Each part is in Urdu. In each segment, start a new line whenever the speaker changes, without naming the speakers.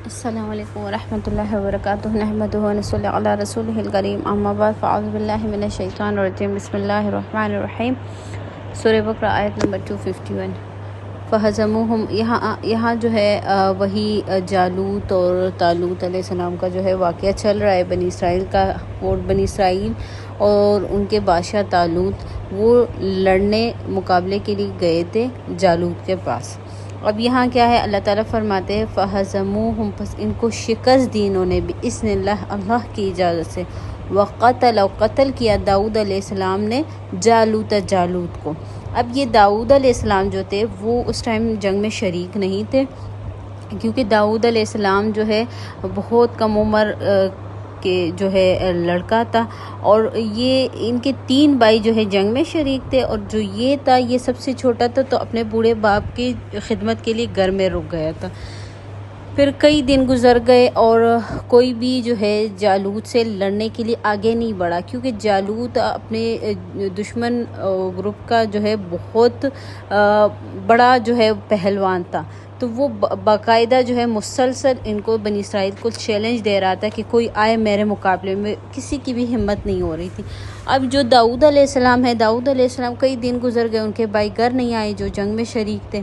السلام علیکم ورحمۃ اللہ وبرکاتہ نحمدہ ونصلی علی رسولہ الکریم اما بعد فاعوذ باللہ من الشیطان الرجیم بسم اللہ الرحمن الرحیم سورہ بقرہ آیت نمبر 251 فہزموہم یہاں جو ہے وہی جالوت اور طالوت علیہ السلام کا جو ہے واقعہ چل رہا ہے بنی اسرائیل کا، اور بنی اسرائیل اور ان کے بادشاہ طالوت وہ لڑنے مقابلے کے لیے گئے تھے جالوت کے پاس۔ اب یہاں کیا ہے، اللہ تعالیٰ فرماتے ہیں فہزموہم، پس ان کو شکست دی انہوں نے باذن اللہ، اللہ کی اجازت سے، وقتل، اور قتل کیا داؤد علیہ السلام نے جالوت کو۔ اب یہ داؤد علیہ السلام جو تھے وہ اس ٹائم جنگ میں شریک نہیں تھے، کیونکہ داؤد علیہ السلام جو ہے بہت کم عمر کے جو ہے لڑکا تھا، اور یہ ان کے 3 بھائی جو ہے جنگ میں شریک تھے، اور جو یہ تھا یہ سب سے چھوٹا تھا، تو اپنے بوڑھے باپ کی خدمت کے لیے گھر میں رک گیا تھا۔ پھر کئی دن گزر گئے اور کوئی بھی جو ہے جالوت سے لڑنے کے لیے آگے نہیں بڑھا، کیونکہ جالوت اپنے دشمن گروپ کا جو ہے بہت بڑا جو ہے پہلوان تھا، تو وہ باقاعدہ جو ہے مسلسل ان کو بنی اسرائیل کو چیلنج دے رہا تھا کہ کوئی آئے میرے مقابلے میں، کسی کی بھی ہمت نہیں ہو رہی تھی۔ اب جو داؤد علیہ السلام ہے، داؤد علیہ السلام کئی دن گزر گئے، ان کے بھائی گھر نہیں آئے جو جنگ میں شریک تھے،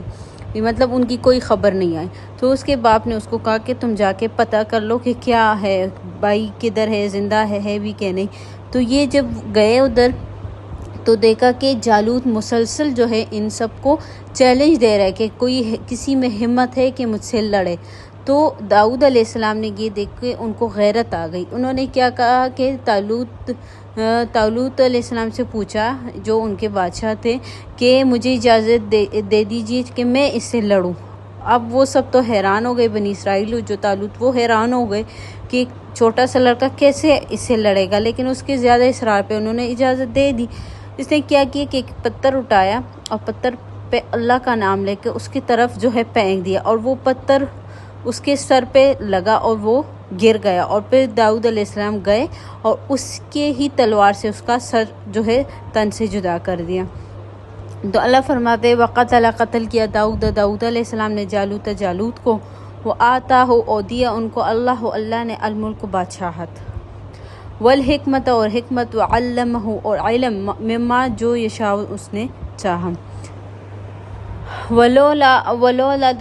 مطلب ان کی کوئی خبر نہیں آئی، تو اس کے باپ نے اس کو کہا کہ تم جا کے پتہ کر لو کہ کیا ہے، بھائی کدھر ہے، زندہ ہے بھی کہ نہیں۔ تو یہ جب گئے ادھر تو دیکھا کہ جالوت مسلسل جو ہے ان سب کو چیلنج دے رہا ہے کہ کوئی کسی میں ہمت ہے کہ مجھ سے لڑے۔ تو داؤد علیہ السلام نے یہ دیکھ کے ان کو غیرت آ گئی، انہوں نے کیا کہا کہ طالوت علیہ السلام سے پوچھا، جو ان کے بادشاہ تھے، کہ مجھے اجازت دے دیجیے کہ میں اس سے لڑوں۔ اب وہ سب تو حیران ہو گئے، بنی اسرائیل جو طالوت وہ حیران ہو گئے کہ چھوٹا سا لڑکا کیسے اس سے لڑے گا، لیکن اس کے زیادہ اصرار پہ انہوں نے اجازت دے دی۔ اس نے کیا کیا کہ ایک پتھر اٹھایا اور پتھر پہ اللہ کا نام لے کے اس کی طرف جو ہے پھینک دیا، اور وہ پتھر اس کے سر پہ لگا اور وہ گر گیا، اور پھر داؤد علیہ السلام گئے اور اس کے ہی تلوار سے اس کا سر جو ہے تن سے جدا کر دیا۔ تو اللہ فرماتے وقتل، قتل کیا داؤد علیہ السلام نے جالوت کو، وہ آتا ہو اور دیا ان کو اللہ نے الملک، بادشاہت، والحکمت، اور حکمت، وعلمہ، اور علم، مما، جو یشاء اس نے چاہا۔ ولولا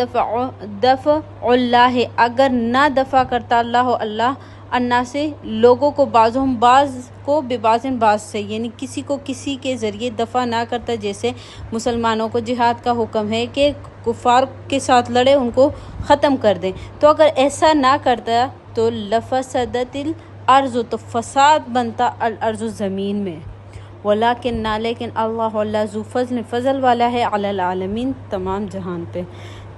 دفع اللہ، اگر نہ دفع کرتا اللہ الناس سے لوگوں کو، بعضهم بعض کو، ببعض بعض سے، یعنی کسی کو کسی کے ذریعے دفع نہ کرتا، جیسے مسلمانوں کو جہاد کا حکم ہے کہ کفار کے ساتھ لڑے، ان کو ختم کر دیں، تو اگر ایسا نہ کرتا تو لفسدت الارض، تو فساد بنتا الارض، زمین میں، لیکن اللہ ذو فضل والا ہے، علی العالمین، تمام جہان پہ۔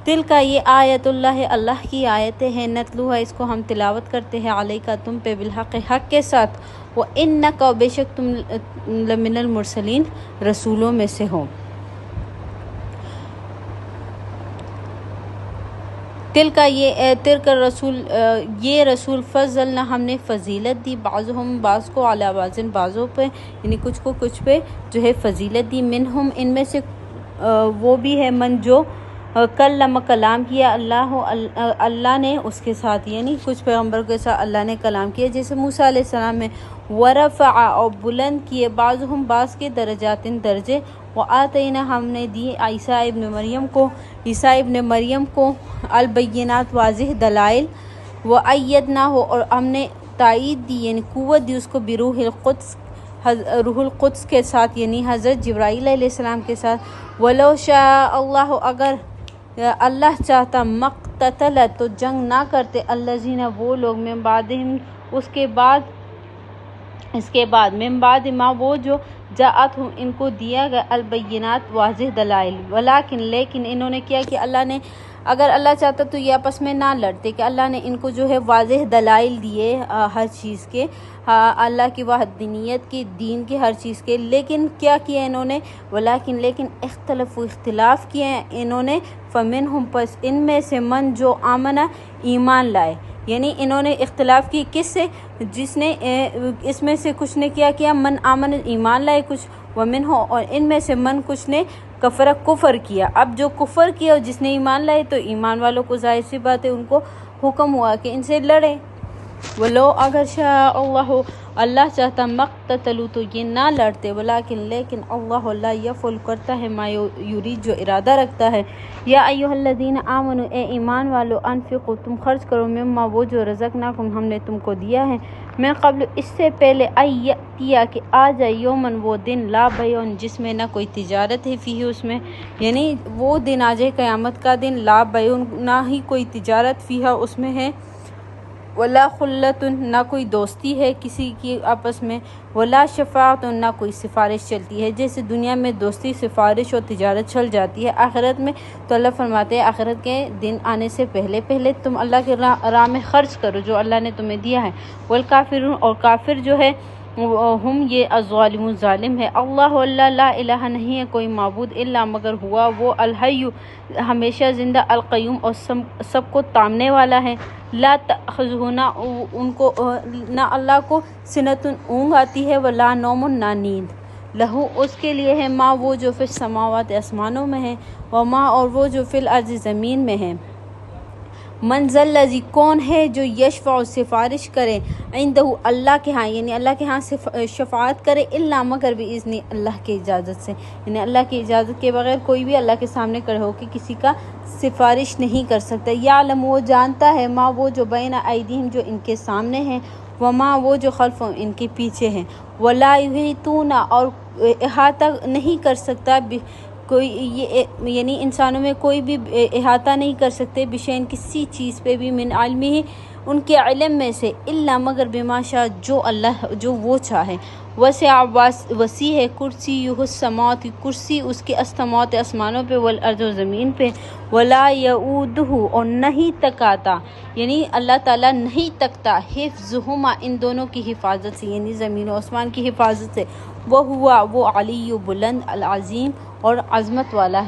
دل کا یہ آیت اللہ کی آیتیں ہیں، نتلوها، اس کو ہم تلاوت کرتے ہیں، علیکہ، تم پہ، بالحق، حق کے ساتھ، وانک، اور بے شک تم، لمن المرسلین، رسولوں میں سے ہو۔ تلک رسول، یہ رسول، فضلنا، ہم نے فضیلت دی، بعضهم، بعض کو، علی بعض، بعضوں پہ، یعنی کچھ کو کچھ پہ جو ہے فضیلت دی، منہم، ان میں سے وہ بھی ہے، من جو کلم، کلام کیا اللہ نے اس کے ساتھ، یعنی کچھ پیغمبر کے ساتھ اللہ نے کلام کیا، جیسے موسیٰ علیہ السلام میں، ورفع، اور بلند کیے، بعضهم، بعض کے، درجات، درجے، وآتینا، ہم نے دی، عیسیٰ ابن مریم کو البینات، واضح دلائل، وأیدناہ، اور ہم نے تائید دی، یعنی قوت دی اس کو، بروح القدس، روح القدس کے ساتھ، یعنی حضرت جبرائیل علیہ السلام کے ساتھ، ولو شاء اللہ، اگر اللہ چاہتا، مقتتل، تو جنگ نہ کرتے، الذین، وہ لوگ، من بعدہم، اس کے بعد، من بعد ما، وہ جو، جاءتہم، ان کو دیا گیا، البینات، واضح دلائل، لیکن انہوں نے کیا کہ اللہ نے، اگر اللہ چاہتا تو یہ آپس میں نہ لڑتے، کہ اللہ نے ان کو جو ہے واضح دلائل دیے ہر چیز کے، اللہ کی وحدانیت کی، دین کی، ہر چیز کے، لیکن کیا کیا انہوں نے، لیکن اختلاف کیے ہیں انہوں نے، فمنہم، پس ان میں سے، من، جو، آمنہ، ایمان لائے، یعنی انہوں نے اختلاف کی کس سے، جس نے، اس میں سے کچھ نے کیا، من آمن، ایمان لائے کچھ، ومنہ، اور ان میں سے، من، کچھ نے، کفر کیا۔ اب جو کفر کیا اور جس نے ایمان لائے تو ایمان والوں کو ظاہر سی بات ہے ان کو حکم ہوا کہ ان سے لڑیں. ولو اگر شاء اللہ چاہتا مقتتلوا تو یہ نہ لڑتے، لیکن اللہ یفعل کرتا ہے ما یرید جو ارادہ رکھتا ہے. یا ایھا الذین آمنوا اے ایمان والو انفقوا تم خرچ کرو مما وہ جو رزقناکم ہم نے تم کو دیا ہے، من قبل اس سے پہلے ایاتیا کہ آ جائے یومن وہ دن لا بیع جس میں نہ کوئی تجارت ہے فیہ اس میں، یعنی وہ دن آ جائے قیامت کا دن، لا بیع نہ ہی کوئی تجارت فیہ اس میں ہے، ولا خلۃ نہ کوئی دوستی ہے کسی کی آپس میں، ولا شفاعت نہ کوئی سفارش چلتی ہے. جیسے دنیا میں دوستی سفارش اور تجارت چل جاتی ہے، آخرت میں تو اللہ فرماتے ہیں آخرت کے دن آنے سے پہلے پہلے تم اللہ کے راہ میں خرچ کرو جو اللہ نے تمہیں دیا ہے. والکافرون اور کافر جو ہے ہم یہ الظالمون ظالم ہے. اللہ لا الہ نہیں ہے کوئی معبود الا مگر ہوا وہ الحی ہمیشہ زندہ، القیوم اور سب کو تامنے والا ہے. لا تأخذہ نہ اللہ کو سنۃ اونگ آتی ہے، ولا نوم نہ نیند، لہو اس کے لیے ہے ما وہ جو فی السماوات آسمانوں میں ہے، وما اور وہ جو فی الارض زمین میں ہے. من ذا الذی کون ہے جو یشفع سفارش کرے عندہ اللہ کے ہاں، یعنی اللہ کے ہاں شفاعت کرے، الا مگر باذن اللہ کی اجازت سے، یعنی اللہ کی اجازت کے بغیر کوئی بھی اللہ کے سامنے کھڑے ہو کے کسی کا سفارش نہیں کر سکتا. یعلم وہ جانتا ہے ما وہ جو بین ایدیہم جو ان کے سامنے ہے، وما وہ جو خلفہم ان کے پیچھے ہیں، ولا یحیطون اور احاطہ نہیں کر سکتا کوئی، یعنی انسانوں میں کوئی بھی احاطہ نہیں کر سکتے بشین کسی چیز پہ بھی، من علمہ ان کے علم میں سے، الا مگر بما شاء جو وہ چاہے. وسع وسیع ہے کرسیہ السماوات کرسی اس کے السماوات آسمانوں پہ، والارض زمین پہ، ولا یؤودہ اور نہیں تکاتا، یعنی اللہ تعالیٰ نہیں تکتا حفظہما ان دونوں کی حفاظت سے، یعنی زمین و آسمان کی حفاظت سے. وہ علی بلند العظیم اور عظمت والا ہے.